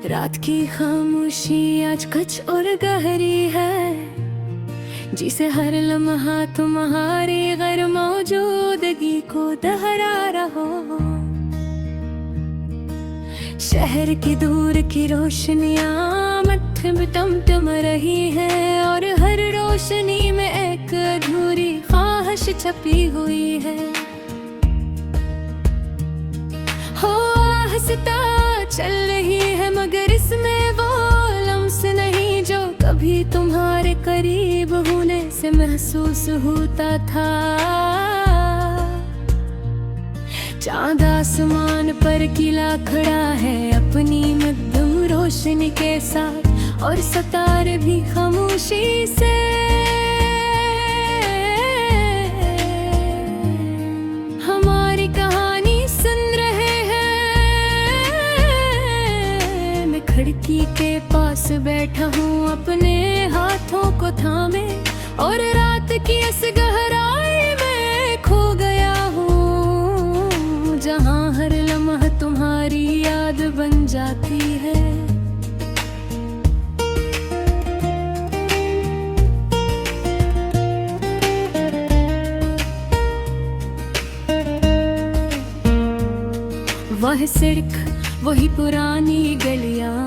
रात की खामोशी आज कुछ और गहरी है, जिसे हर लम्हा तुम्हारी गैर मौजूदगी को दोहरा रहो। शहर की दूर की रोशनियां मत्थे में टमटम रही है, और हर रोशनी में एक अधूरी ख्वाहिश छपी हुई है। हो हंसता चल रही है, मगर इसमें वो लम्स नहीं जो कभी तुम्हारे करीब होने से महसूस होता था। चांद आसमान पर खिला खड़ा है अपनी मध्यम रोशनी के साथ, और सितारे भी खामोशी से हमारी कहानी सुन रहे हैं। मैं खिड़की के पास बैठा हूँ अपने हाथों को थामे, और रात की इस गहराई में खो गया हूँ, जहाँ हर लम्हा तुम्हारी याद बन जाती है। वह सड़क, वही पुरानी गलियां,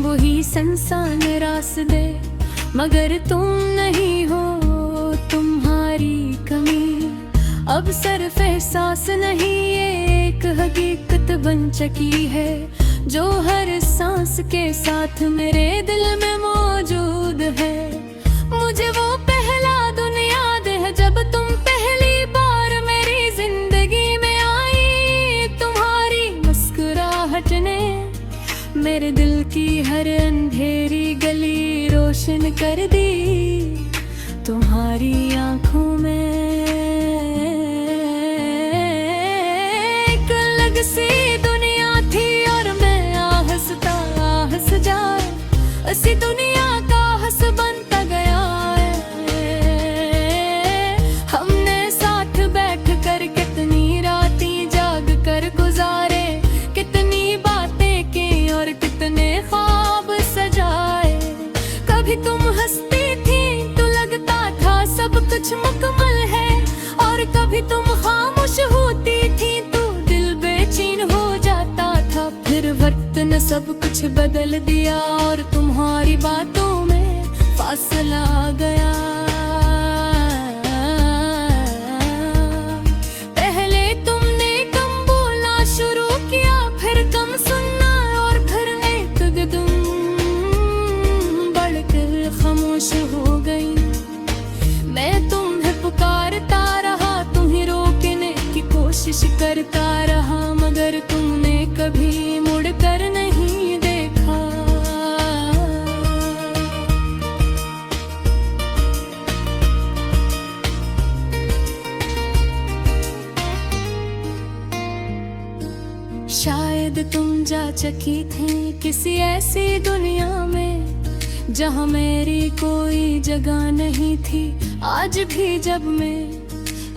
वही सुनसान रास्ते, मगर तुम नहीं हो। तुम्हारी कमी अब सिर्फ एहसास नहीं, एक हकीकत बन चुकी है, जो हर सांस के साथ मेरे दिल में मौजूद है। मुझे वो पहला दिन याद है जब तुम पहली बार मेरी जिंदगी में आई। तुम्हारी मुस्कुराहट ने मेरे दिल की हर अंधेरी गली रोशन कर दी। तुम्हारी आंखों में एक अलग सी दुनिया थी, और मैं आहस्ता आहस जाए उसी दुनिया का हंस बनता गया है। हमने साथ बैठ कर कितनी रातें जाग कर गुजारे, कितनी बातें की और कितने ख्वाब सजाए। कभी तुम हंसती थी तो लगता था सब कुछ मुकम्मल है, और कभी तुम खामोश होती थी तो दिल बेचैन हो जाता था। फिर वक्त ने सब कुछ बदल दिया, और तुम्हारी बातों में फासला आ गया। पहले तुमने कम बोलना शुरू किया, फिर कम सुनना, और फिर एक कदम बढ़कर खामोश हो गई। मैं तुम्हें पुकारता रहा, तुम्हें रोकने की कोशिश करता रहा, मगर तुमने कभी मुड़कर नहीं देखा। शायद तुम जा चुकी थी किसी ऐसी दुनिया में, जहाँ मेरी कोई जगह नहीं थी। आज भी जब मैं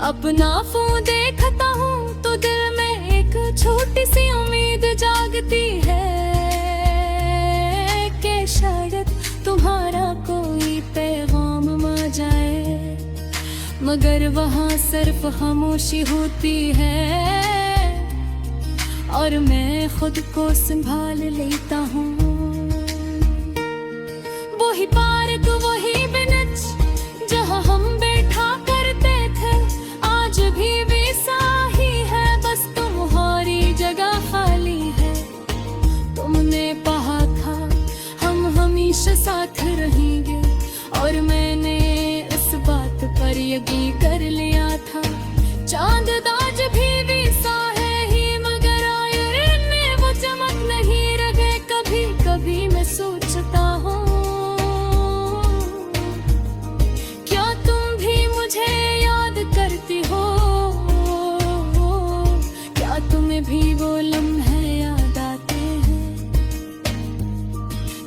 अपना फोन देखता हूँ तो दिल में एक छोटी सी उम्मीद जागती है, कि शायद तुम्हारा कोई पैगाम आ जाए, मगर वहाँ सिर्फ खामोशी होती है, और मैं खुद को संभाल लेता हूँ। वही पार्क, वही बेंच जहाँ हम बैठा करते थे, आज भी वैसा ही है, बस तुम्हारी जगह खाली है। तुमने कहा था हम हमेशा साथ रहेंगे, और मैंने इस बात पर यकीन कर लिया था। चांद आज भी वैसा है ही, मगर आयरन में वो चमक नहीं रहे। कभी कभी मैं सोचता हूँ, क्या तुम भी मुझे याद करती हो? क्या तुम्हें भी वो लम्हे याद आते हैं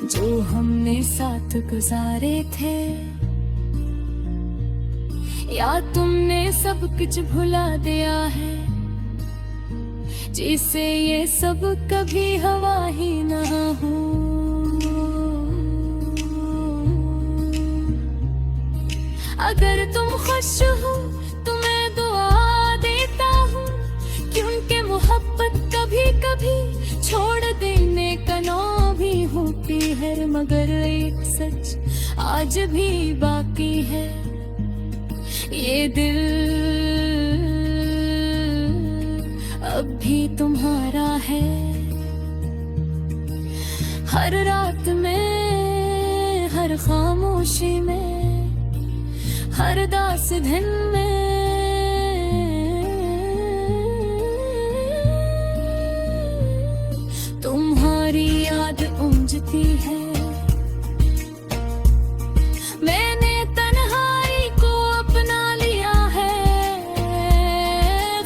जो हमने साथ साथ गुजारे थे, या तुमने सब कुछ भुला दिया है, जिसे ये सब कभी हवा ही ना हो। अगर तुम खुश हो तो मैं दुआ देता हूँ, क्योंकि मोहब्बत कभी कभी छोड़ देने का नौ भी होती है, मगर एक सच आज भी बाकी है, ये दिल अब भी तुम्हारा है। हर रात में, हर खामोशी में, हर दास दिन में तुम्हारी याद गूंजती है। मैंने तन्हाई को अपना लिया है,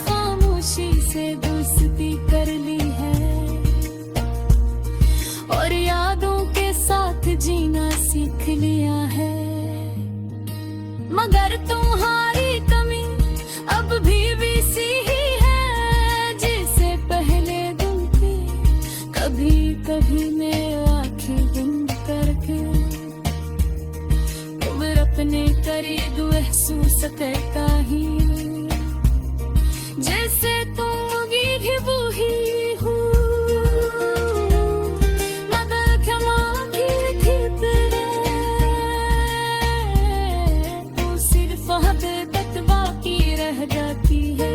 खामोशी से दोस्ती कर ली है, और यादों के साथ जीना सीख लिया है। मगर तुम्हारी कमी अब भी वैसी ही है, जैसे पहले दिन थी। कभी कभी मैं आंखें बंद करके तुम अपने करीब महसूस करता ही, जैसे तुम भी वही हो। मगर क्षमा की थी तेरे, तो सिर्फ हकीकत बाकी रह जाती है,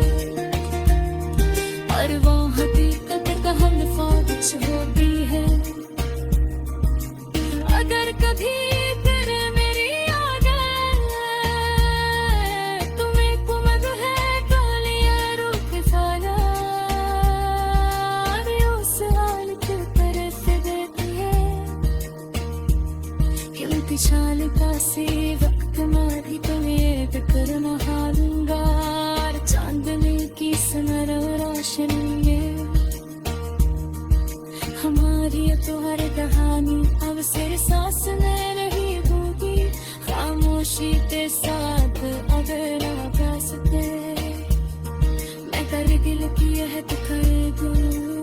और वो हकीकत का हल्फा कुछ होती है। अगर कभी फिर मेरी याद आए, तुम्हें कुमद है टोलिया रूप साया, उस हाल की तरफ देती है, क्योंकि शालिका से वक्त मारी तुम्हें फिक्र न हालूंगार, चांदनी की सुनर रोशनी है हमारी तो हर कहानी, अब सिर सांस में नहीं होगी, खामोशी के साथ अगर आप रास्ते मैं कर दिल की है तो कर दूं।